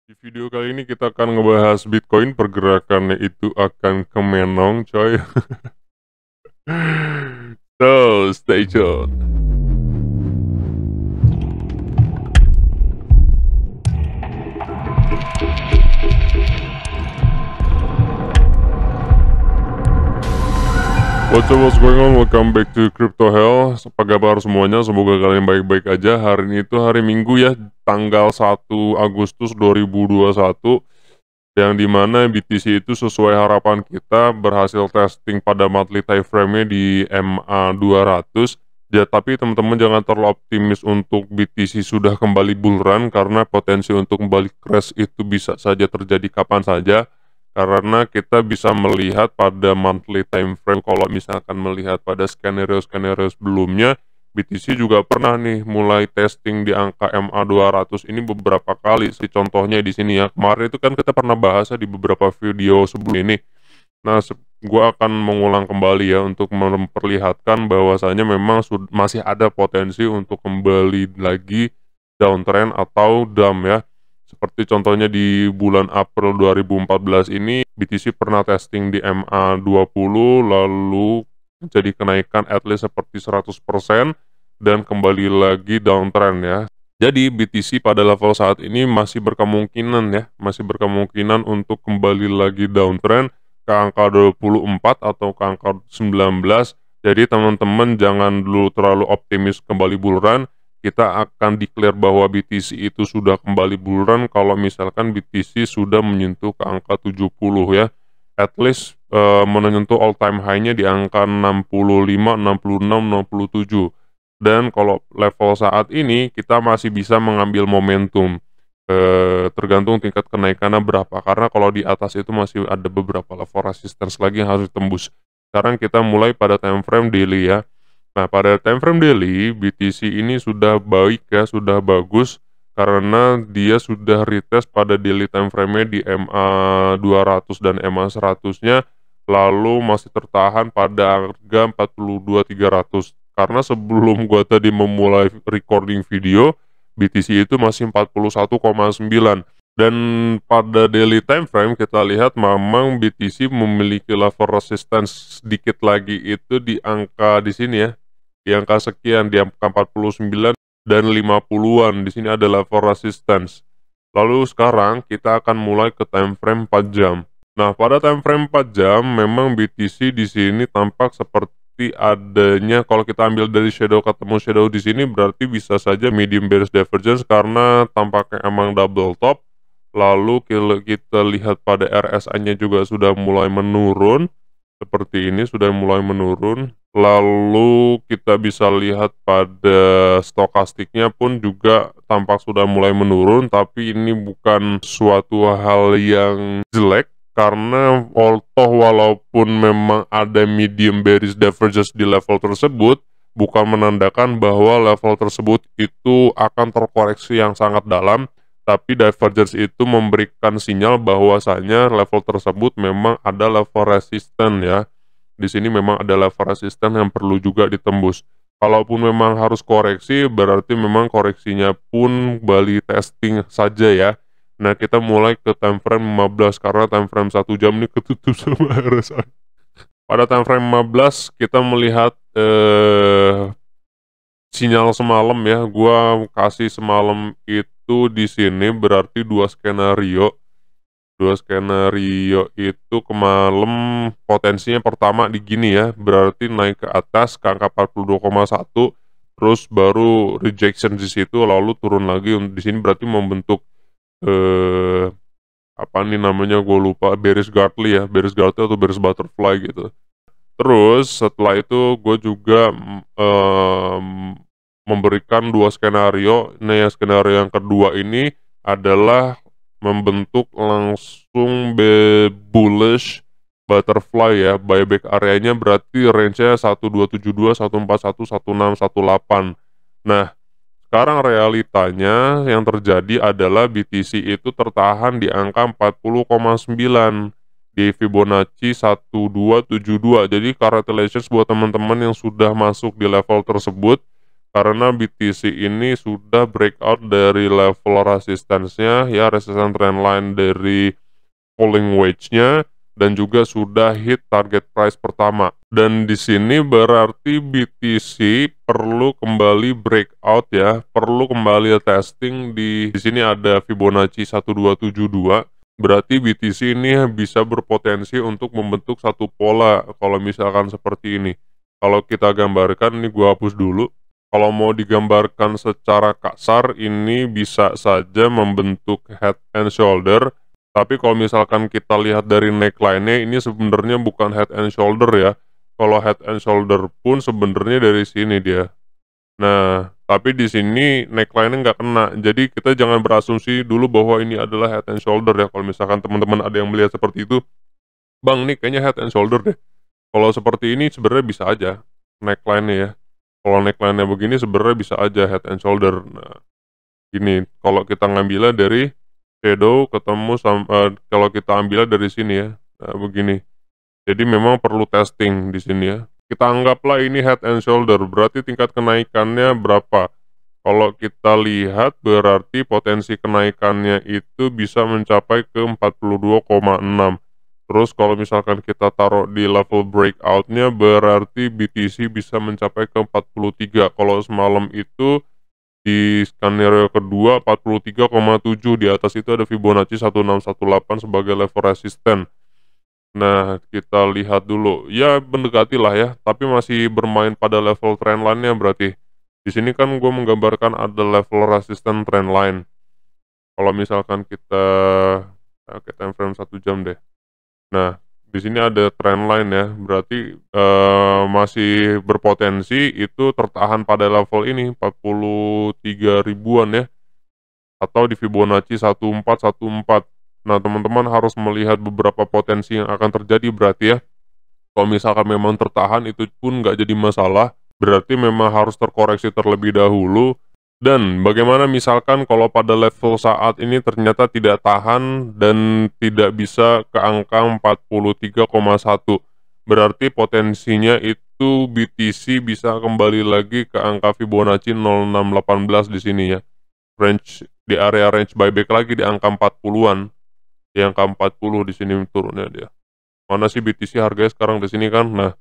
Di video kali ini kita akan ngebahas Bitcoin, pergerakannya itu akan kemenong coy. So, stay tuned. What's going on? Welcome back to Crypto Hell. Apa kabar semuanya? Semoga kalian baik-baik aja. Hari ini itu hari Minggu ya, tanggal 1 Agustus 2021. Yang dimana BTC itu sesuai harapan kita berhasil testing pada monthly time frame-nya di MA200. Ya, tapi teman-teman jangan terlalu optimis untuk BTC sudah kembali bull run, karena potensi untuk kembali crash itu bisa saja terjadi kapan saja. Karena kita bisa melihat pada monthly time frame, kalau misalkan melihat pada skenario-skenario sebelumnya, BTC juga pernah nih mulai testing di angka MA200 ini beberapa kali sih. Contohnya di sini ya, kemarin itu kan kita pernah bahas ya di beberapa video sebelum ini. Nah, gua akan mengulang kembali ya untuk memperlihatkan bahwasanya memang masih ada potensi untuk kembali lagi downtrend atau dump ya. Seperti contohnya di bulan April 2014 ini, BTC pernah testing di MA20, lalu jadi kenaikan at least seperti 100%, dan kembali lagi downtrend ya. Jadi BTC pada level saat ini masih berkemungkinan ya, masih berkemungkinan untuk kembali lagi downtrend ke angka 24 atau ke angka 19. Jadi teman-teman jangan dulu terlalu optimis kembali bull run. Kita akan declare bahwa BTC itu sudah kembali bull run kalau misalkan BTC sudah menyentuh ke angka 70 ya. At least menyentuh all time high-nya di angka 65, 66, 67. Dan kalau level saat ini kita masih bisa mengambil momentum, tergantung tingkat kenaikannya berapa. Karena kalau di atas itu masih ada beberapa level resistance lagi yang harus ditembus. Sekarang kita mulai pada time frame daily ya. Nah, pada time frame daily, BTC ini sudah baik ya, sudah bagus, karena dia sudah retest pada daily time frame-nya di MA200 dan MA100-nya, lalu masih tertahan pada harga 42.300. Karena sebelum gua tadi memulai recording video, BTC itu masih 41,9. Dan pada daily time frame kita lihat memang BTC memiliki level resistance sedikit lagi itu di angka di sini ya, di angka sekian, di angka 49 dan 50-an. Di sini ada level resistance. Lalu sekarang kita akan mulai ke time frame 4 jam. Nah, pada time frame 4 jam memang BTC di sini tampak seperti adanya, kalau kita ambil dari shadow ketemu shadow di sini berarti bisa saja medium bearish divergence karena tampaknya emang double top. Lalu kita lihat pada RSI-nya juga sudah mulai menurun. Seperti ini sudah mulai menurun. Lalu kita bisa lihat pada stokastiknya pun juga tampak sudah mulai menurun, tapi ini bukan suatu hal yang jelek, karena walaupun memang ada medium bearish divergence di level tersebut, bukan menandakan bahwa level tersebut itu akan terkoreksi yang sangat dalam, tapi divergence itu memberikan sinyal bahwasanya level tersebut memang ada level resisten ya. Di sini memang ada level resisten yang perlu juga ditembus. Kalaupun memang harus koreksi, berarti memang koreksinya pun Bali testing saja ya. Nah, kita mulai ke time frame 15, karena time frame 1 jam ini ketutup sama RSI. Pada time frame 15 kita melihat sinyal semalam ya. Gua kasih semalam itu di sini berarti dua skenario. Dua skenario itu kemalam potensinya pertama di gini ya, berarti naik ke atas ke angka 42,1, terus baru rejection di situ, lalu turun lagi di sini, berarti membentuk apa nih namanya, gue lupa, bearish Gartley ya, bearish Gartley atau bearish butterfly gitu. Terus setelah itu gue juga memberikan dua skenario. Nah, skenario yang kedua ini adalah membentuk langsung bullish butterfly ya. Buyback areanya berarti range-nya 1272, 141, 16, 18. Nah, sekarang realitanya yang terjadi adalah BTC itu tertahan di angka 40,9 di Fibonacci 1272. Jadi congratulations buat teman-teman yang sudah masuk di level tersebut, karena BTC ini sudah breakout dari level resistance-nya ya, resistance trendline dari falling wedge-nya, dan juga sudah hit target price pertama. Dan di sini berarti BTC perlu kembali breakout ya, perlu kembali testing di sini ada Fibonacci 1272. Berarti BTC ini bisa berpotensi untuk membentuk satu pola kalau misalkan seperti ini. Kalau kita gambarkan, ini gua hapus dulu. Kalau mau digambarkan secara kasar, ini bisa saja membentuk head and shoulder. Tapi kalau misalkan kita lihat dari neckline-nya, ini sebenarnya bukan head and shoulder ya. Kalau head and shoulder pun sebenarnya dari sini dia. Nah, tapi di sini neckline-nya nggak kena. Jadi kita jangan berasumsi dulu bahwa ini adalah head and shoulder ya. Kalau misalkan teman-teman ada yang melihat seperti itu, Bang, ini kayaknya head and shoulder deh. Kalau seperti ini sebenarnya bisa aja neckline-nya ya. Kalau neckline-nya begini sebenarnya bisa aja head and shoulder. Nah, gini, kalau kita ngambilnya dari shadow ketemu sama kalau kita ambilnya dari sini ya. Nah, begini. Jadi memang perlu testing di sini ya. Kita anggaplah ini head and shoulder, berarti tingkat kenaikannya berapa? Kalau kita lihat berarti potensi kenaikannya itu bisa mencapai ke 42,6. Terus kalau misalkan kita taruh di level breakout-nya berarti BTC bisa mencapai ke 43. Kalau semalam itu di skenario kedua 43,7, di atas itu ada Fibonacci 1618 sebagai level resisten. Nah, kita lihat dulu. Ya, mendekati lah ya, tapi masih bermain pada level trendline-nya berarti. Di sini kan gue menggambarkan ada level resisten trendline. Kalau misalkan kita time frame 1 jam deh. Nah, di sini ada trendline ya, berarti masih berpotensi itu tertahan pada level ini 43 ribuan ya, atau di Fibonacci 1414. Nah, teman-teman harus melihat beberapa potensi yang akan terjadi berarti ya. Kalau misalkan memang tertahan itu pun nggak jadi masalah, berarti memang harus terkoreksi terlebih dahulu. Dan bagaimana misalkan kalau pada level saat ini ternyata tidak tahan dan tidak bisa ke angka 43,1, berarti potensinya itu BTC bisa kembali lagi ke angka Fibonacci 0618 di sini ya. Range di area range buyback lagi di angka 40-an. Di angka 40 di sini turunnya dia. Mana sih BTC harganya sekarang di sini kan? Nah,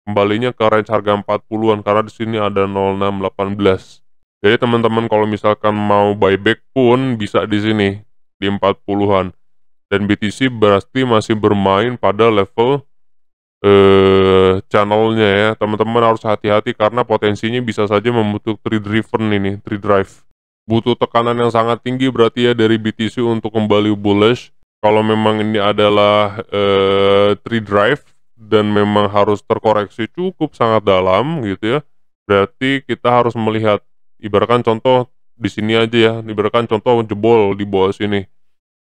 kembalinya ke range harga 40-an karena di sini ada 0618. Jadi teman-teman kalau misalkan mau buyback pun bisa di sini di 40-an. Dan BTC berarti masih bermain pada level channelnya ya. Teman-teman harus hati-hati karena potensinya bisa saja membentuk trade driven ini, trade drive. Butuh tekanan yang sangat tinggi berarti ya dari BTC untuk kembali bullish. Kalau memang ini adalah trade drive dan memang harus terkoreksi cukup sangat dalam gitu ya, berarti kita harus melihat, ibaratkan contoh di sini aja ya, ibaratkan contoh jebol di bawah sini,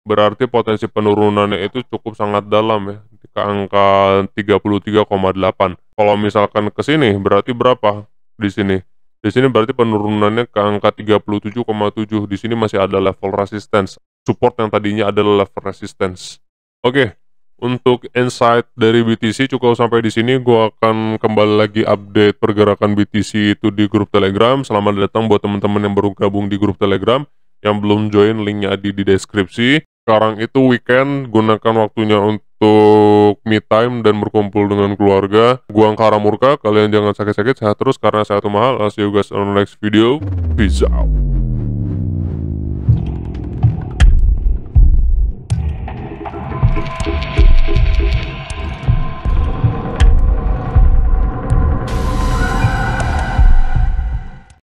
berarti potensi penurunannya itu cukup sangat dalam ya, ke angka 33,8. Kalau misalkan ke sini berarti berapa di sini? Di sini berarti penurunannya ke angka 37,7. Di sini masih ada level resistance. Support yang tadinya adalah level resistance. Oke, untuk insight dari BTC cukup sampai di sini. Gua akan kembali lagi update pergerakan BTC itu di grup Telegram. Selamat datang buat teman-teman yang baru gabung di grup Telegram. Yang belum join, linknya ada di deskripsi. Sekarang itu weekend, gunakan waktunya untuk me time dan berkumpul dengan keluarga. Gua Angkara Murka, kalian jangan sakit-sakit, sehat terus karena sehat itu mahal. I'll see you guys on the next video. Peace out.